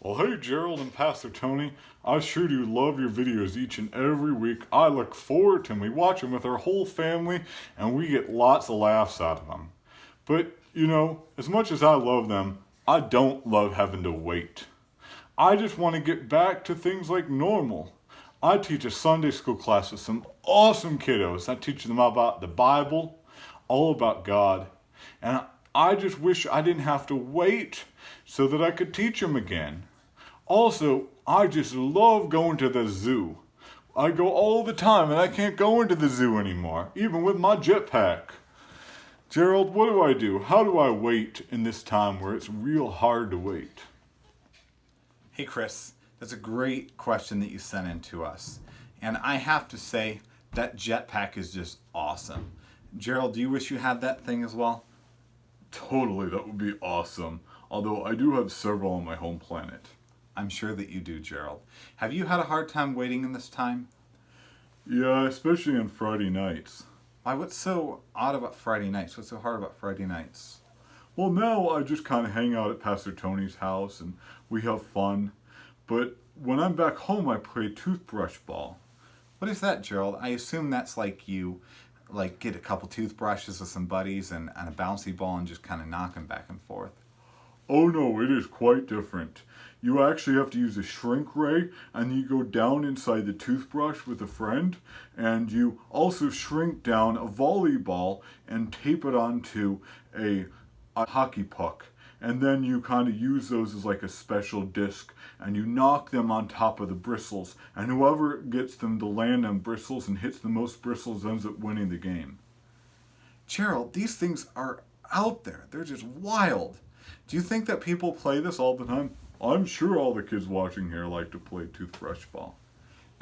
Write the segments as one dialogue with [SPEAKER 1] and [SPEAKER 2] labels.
[SPEAKER 1] Well, hey, Gerald and Pastor Tony. I sure do love your videos each and every week. I look forward to them. We watch them with our whole family, and we get lots of laughs out of them. But, as much as I love them, I don't love having to wait. I just want to get back to things like normal. I teach a Sunday school class with some awesome kiddos. I teach them about the Bible, all about God. And I just wish I didn't have to wait so that I could teach them again. Also, I just love going to the zoo. I go all the time and I can't go into the zoo anymore, even with my jetpack. Gerald, what do I do? How do I wait in this time where it's real hard to wait?
[SPEAKER 2] Hey Chris, that's a great question that you sent in to us. And I have to say, that jetpack is just awesome. Gerald, do you wish you had that thing as well?
[SPEAKER 1] Totally, that would be awesome. Although I do have several on my home planet.
[SPEAKER 2] I'm sure that you do, Gerald. Have you had a hard time waiting in this time?
[SPEAKER 1] Yeah, especially on Friday nights.
[SPEAKER 2] Why, what's so odd about Friday nights? What's so hard about Friday nights?
[SPEAKER 1] Well, now I just kind of hang out at Pastor Tony's house and we have fun. But when I'm back home, I play toothbrush ball.
[SPEAKER 2] What is that, Gerald? I assume that's like you get a couple toothbrushes with some buddies and a bouncy ball and just kind of knock them back and forth.
[SPEAKER 1] Oh no, it is quite different. You actually have to use a shrink ray and you go down inside the toothbrush with a friend and you also shrink down a volleyball and tape it onto a hockey puck. And then you kind of use those as like a special disc and you knock them on top of the bristles. And whoever gets them to land on bristles and hits the most bristles ends up winning the game.
[SPEAKER 2] Gerald, these things are out there. They're just wild. Do you think that people play this all the time?
[SPEAKER 1] I'm sure all the kids watching here like to play toothbrush ball.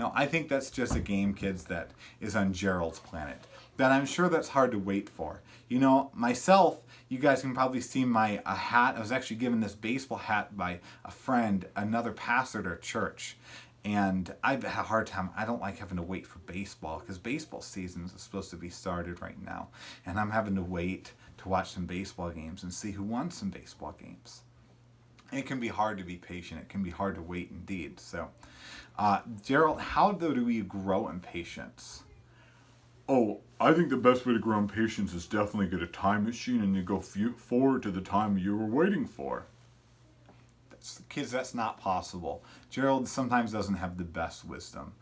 [SPEAKER 2] No, I think that's just a game, kids, that is on Gerald's planet. That I'm sure that's hard to wait for. You know, myself, you guys can probably see my hat. I was actually given this baseball hat by a friend, another pastor at our church. And I've had a hard time. I don't like having to wait for baseball because baseball season is supposed to be started right now. And I'm having to wait to watch some baseball games and see who won some baseball games. It can be hard to be patient. It can be hard to wait indeed. So, Gerald, how do we grow in patience?
[SPEAKER 1] Oh, I think the best way to grow in patience is definitely get a time machine and you go forward to the time you were waiting for.
[SPEAKER 2] Kids, that's not possible. Gerald sometimes doesn't have the best wisdom.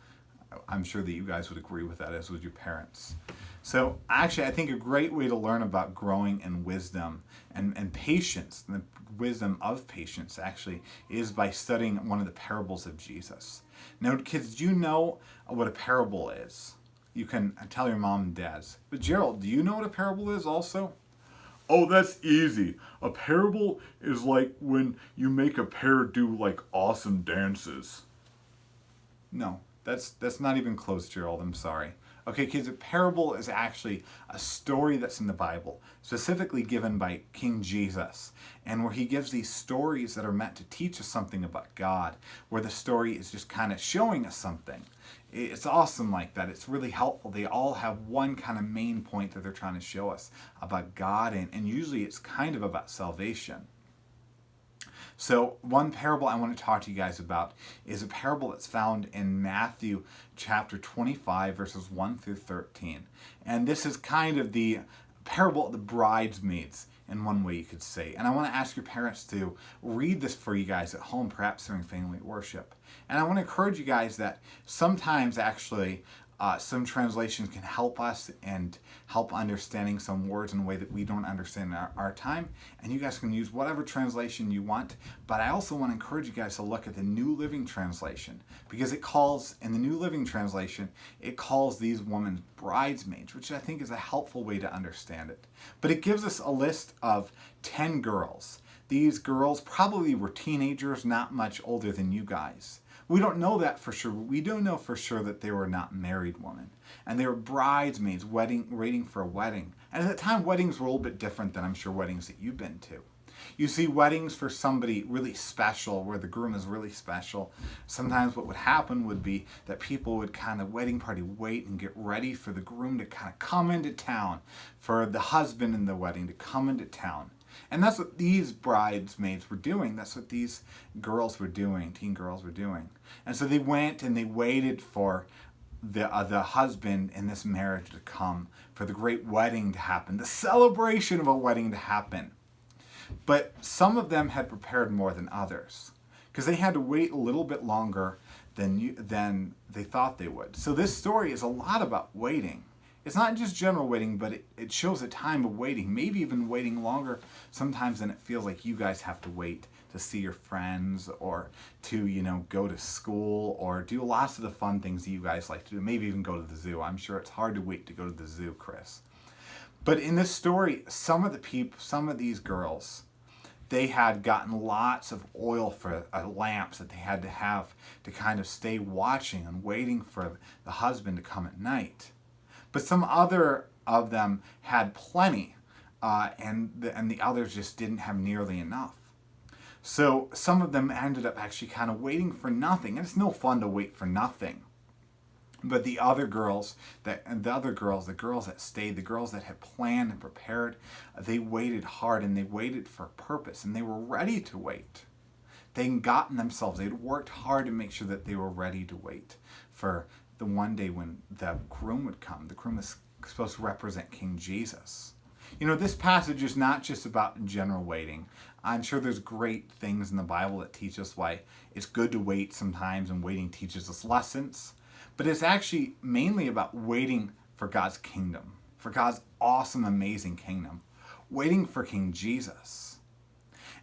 [SPEAKER 2] I'm sure that you guys would agree with that, as would your parents. So actually, I think a great way to learn about growing in wisdom and patience, the wisdom of patience actually, is by studying one of the parables of Jesus. Now, kids, do you know what a parable is? You can tell your mom and dads. But Gerald, do you know what a parable is also?
[SPEAKER 1] Oh, that's easy. A parable is like when you make a pair do like awesome dances.
[SPEAKER 2] No, that's not even close, Gerald. I'm sorry. Okay, kids, a parable is actually a story that's in the Bible, specifically given by King Jesus, and where he gives these stories that are meant to teach us something about God, where the story is just kind of showing us something. It's awesome like that. It's really helpful. They all have one kind of main point that they're trying to show us about God, and usually it's kind of about salvation. So one parable I want to talk to you guys about is a parable that's found in Matthew chapter 25, verses 1 through 13. And this is kind of the parable of the bridesmaids in one way you could say. And I want to ask your parents to read this for you guys at home, perhaps during family worship. And I want to encourage you guys that sometimes actually some translations can help us and help understanding some words in a way that we don't understand in our time. And you guys can use whatever translation you want. But I also want to encourage you guys to look at the New Living Translation, because it calls, in the New Living Translation, it calls these women bridesmaids, which I think is a helpful way to understand it. But it gives us a list of 10 girls. These girls probably were teenagers, not much older than you guys. We don't know that for sure. We do know for sure that they were not married women. And they were bridesmaids waiting for a wedding. And at that time, weddings were a little bit different than I'm sure weddings that you've been to. You see, weddings for somebody really special, where the groom is really special, sometimes what would happen would be that people would kind of wedding party wait and get ready for the groom to kind of come into town, for the husband in the wedding to come into town. And that's what these bridesmaids were doing. That's what these girls were doing, teen girls were doing. And so they went and they waited for the husband in this marriage to come, for the great wedding to happen, the celebration of a wedding to happen. But some of them had prepared more than others, because they had to wait a little bit longer than they thought they would. So this story is a lot about waiting. It's not just general waiting, but it shows a time of waiting, maybe even waiting longer sometimes than it feels like you guys have to wait to see your friends, or to, go to school, or do lots of the fun things that you guys like to do. Maybe even go to the zoo. I'm sure it's hard to wait to go to the zoo, Chris. But in this story, some of these girls, they had gotten lots of oil for lamps that they had to have to kind of stay watching and waiting for the husband to come at night. But some other of them had plenty, and the others just didn't have nearly enough. So some of them ended up actually kind of waiting for nothing. And it's no fun to wait for nothing. But the girls that stayed, the girls that had planned and prepared, they waited hard, and they waited for a purpose, and they were ready to wait. They'd worked hard to make sure that they were ready to wait for the one day when the groom would come. The groom is supposed to represent King Jesus. This passage is not just about general waiting. I'm sure there's great things in the Bible that teach us why it's good to wait sometimes, and waiting teaches us lessons. But it's actually mainly about waiting for God's kingdom, for God's awesome, amazing kingdom, waiting for King Jesus.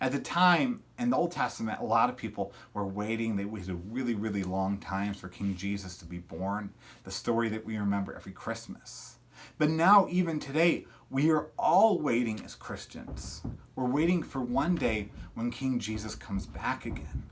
[SPEAKER 2] At the time, in the Old Testament, a lot of people were waiting. They waited really, really long times for King Jesus to be born, the story that we remember every Christmas. But now, even today, we are all waiting as Christians. We're waiting for one day when King Jesus comes back again.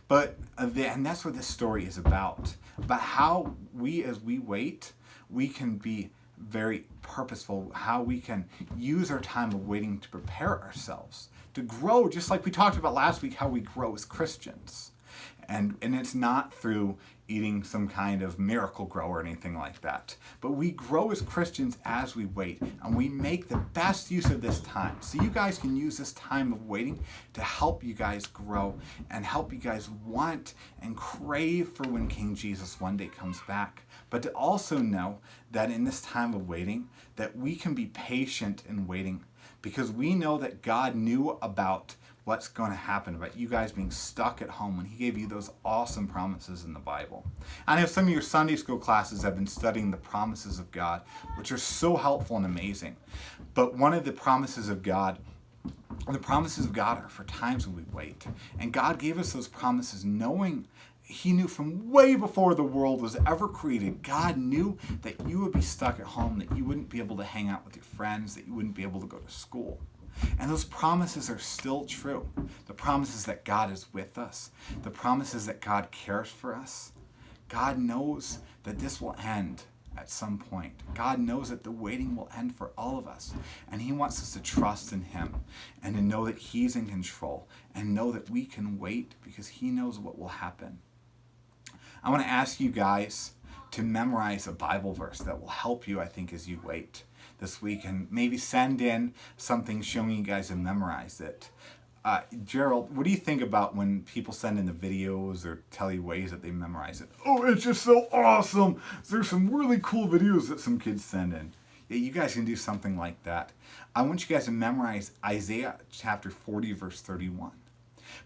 [SPEAKER 2] And that's what this story is about how we, as we wait, we can be very purposeful, how we can use our time of waiting to prepare ourselves, to grow, just like we talked about last week, how we grow as Christians. And it's not through eating some kind of miracle grow or anything like that. But we grow as Christians as we wait, and we make the best use of this time. So you guys can use this time of waiting to help you guys grow and help you guys want and crave for when King Jesus one day comes back. But to also know that in this time of waiting, that we can be patient in waiting, because we know that God knew about what's going to happen, about you guys being stuck at home when he gave you those awesome promises in the Bible. I know some of your Sunday school classes have been studying the promises of God, which are so helpful and amazing. But one of the promises of God are for times when we wait. And God gave us those promises knowing he knew from way before the world was ever created. God knew that you would be stuck at home, that you wouldn't be able to hang out with your friends, that you wouldn't be able to go to school. And those promises are still true. The promises that God is with us, the promises that God cares for us. God knows that this will end at some point. God knows that the waiting will end for all of us. And he wants us to trust in him and to know that he's in control and know that we can wait because he knows what will happen. I want to ask you guys to memorize a Bible verse that will help you, I think, as you wait this week, and maybe send in something showing you guys have memorized it. Gerald, what do you think about when people send in the videos or tell you ways that they memorize it? Oh, it's just so awesome. There's some really cool videos that some kids send in. Yeah, you guys can do something like that. I want you guys to memorize Isaiah chapter 40, verse 31.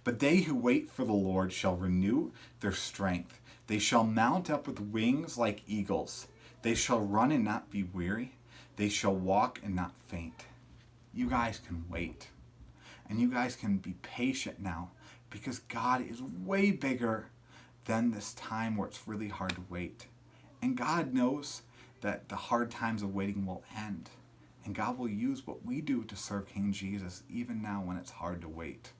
[SPEAKER 2] But they who wait for the Lord shall renew their strength. They shall mount up with wings like eagles. They shall run and not be weary. They shall walk and not faint. You guys can wait. And you guys can be patient now because God is way bigger than this time where it's really hard to wait. And God knows that the hard times of waiting will end. And God will use what we do to serve King Jesus even now when it's hard to wait.